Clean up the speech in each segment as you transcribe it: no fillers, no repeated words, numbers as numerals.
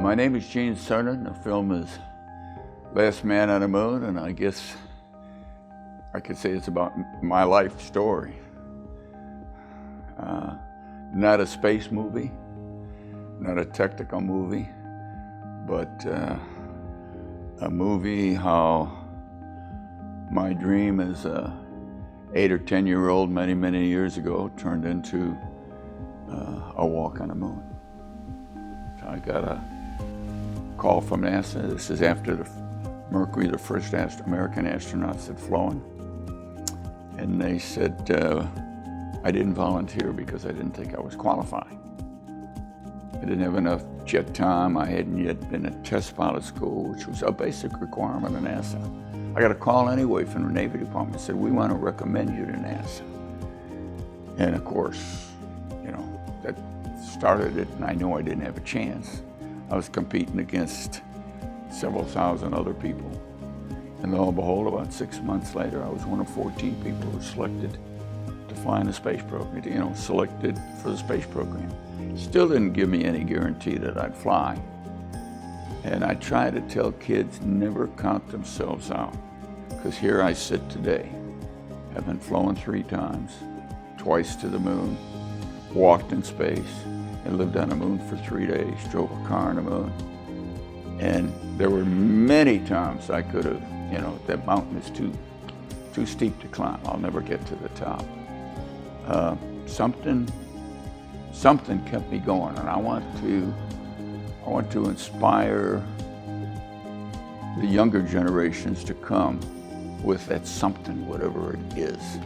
My name is Eugene Cernan. The film is Last Man on the Moon, and I guess I could say it's about my life story. Not a space movie, not a technical movie, but a movie how my dream as a 8 or 10-year-old many years ago turned into a walk on the moon. So I got a call from NASA. This is after the Mercury, the first American astronauts had flown. And they said I didn't volunteer because I didn't think I was qualified. I didn't have enough jet time. I hadn't yet been at test pilot school, which was a basic requirement of NASA. I got a call anyway from the Navy Department. Said, we want to recommend you to NASA. And of course, you know, that started it, and I knew I didn't have a chance. I was competing against several thousand other people. And lo and behold, about 6 months later, I was one of 14 people who were selected to fly in the space program, you know, selected for the space program. Still didn't give me any guarantee that I'd fly. And I try to tell kids never count themselves out, because here I sit today, having flown 3 times, twice to the moon, walked in space, and lived on the moon for 3 days, drove a car on the moon. And there were many times I could have, you know, that mountain is too steep to climb. I'll never get to the top. Something kept me going, and I want to inspire the younger generations to come with that something, whatever it is,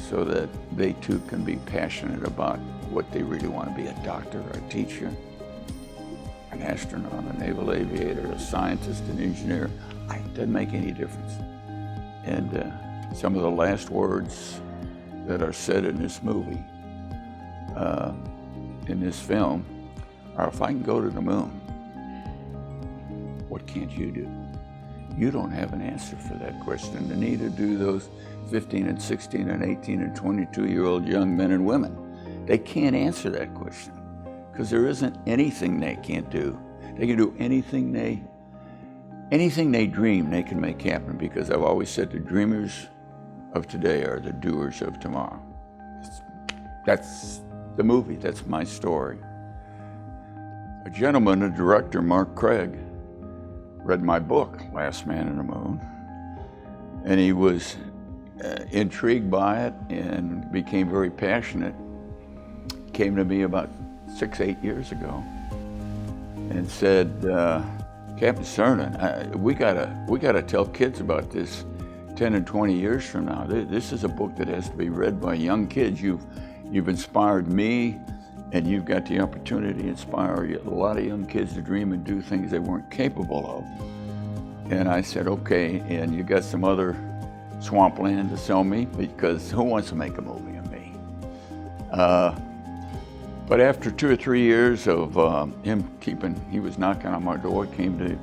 so that they too can be passionate about what they really want to be: a doctor, a teacher, an astronaut, a naval aviator, a scientist, an engineer. It doesn't make any difference. And some of the last words that are said in this movie, in this film, are, if I can go to the moon, what can't you do? You don't have an answer for that question, and neither do those 15 and 16 and 18 and 22-year-old young men and women. They can't answer that question, because there isn't anything they can't do. They can do anything they dream, they can make happen, because I've always said the dreamers of today are the doers of tomorrow. That's the movie, that's my story. A gentleman, a director, Mark Craig, read my book, Last Man on the Moon, and he was intrigued by it and became very passionate. Came to me about 6-8 years ago and said, Captain Cernan, we gotta tell kids about this 10 and 20 years from now. This is a book that has to be read by young kids. You've inspired me, and you've got the opportunity to inspire a lot of young kids to dream and do things they weren't capable of. And I said, okay, and you got some other swampland to sell me, because who wants to make a movie of me? But after 2 or 3 years of he was knocking on my door, came to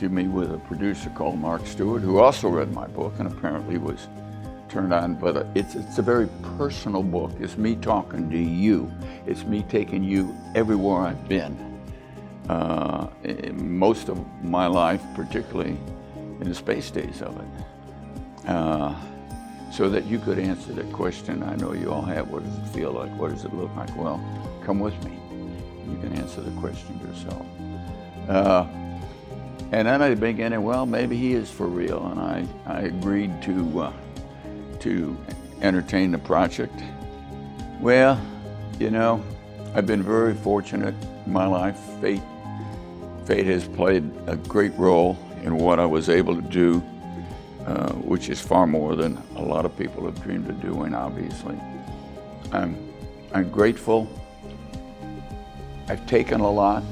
me with a producer called Mark Stewart, who also read my book and apparently was turned on. But it's a very personal book. It's me talking to you. It's me taking you everywhere I've been. Most of my life, particularly in the space days of it. So that you could answer that question I know you all have. What does it feel like? What does it look like? Well, come with me. You can answer the question yourself. And then I began, well, maybe he is for real. And I agreed to entertain the project. Well, you know, I've been very fortunate in my life. Fate has played a great role in what I was able to do, which is far more than a lot of people have dreamed of doing, obviously. I'm grateful. I've taken a lot,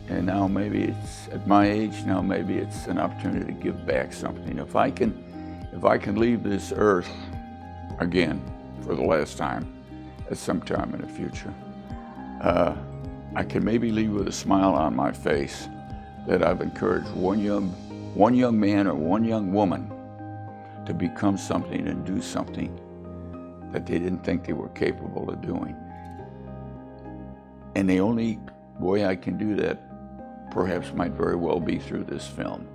and now maybe it's, at my age, now maybe it's an opportunity to give back something. If I can leave this earth again for the last time at some time in the future, I can maybe leave with a smile on my face that I've encouraged one young man or one young woman to become something and do something that they didn't think they were capable of doing. And they only way I can do that perhaps might very well be through this film.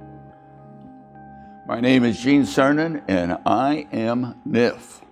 My name is Eugene Cernan, and I am NIFF.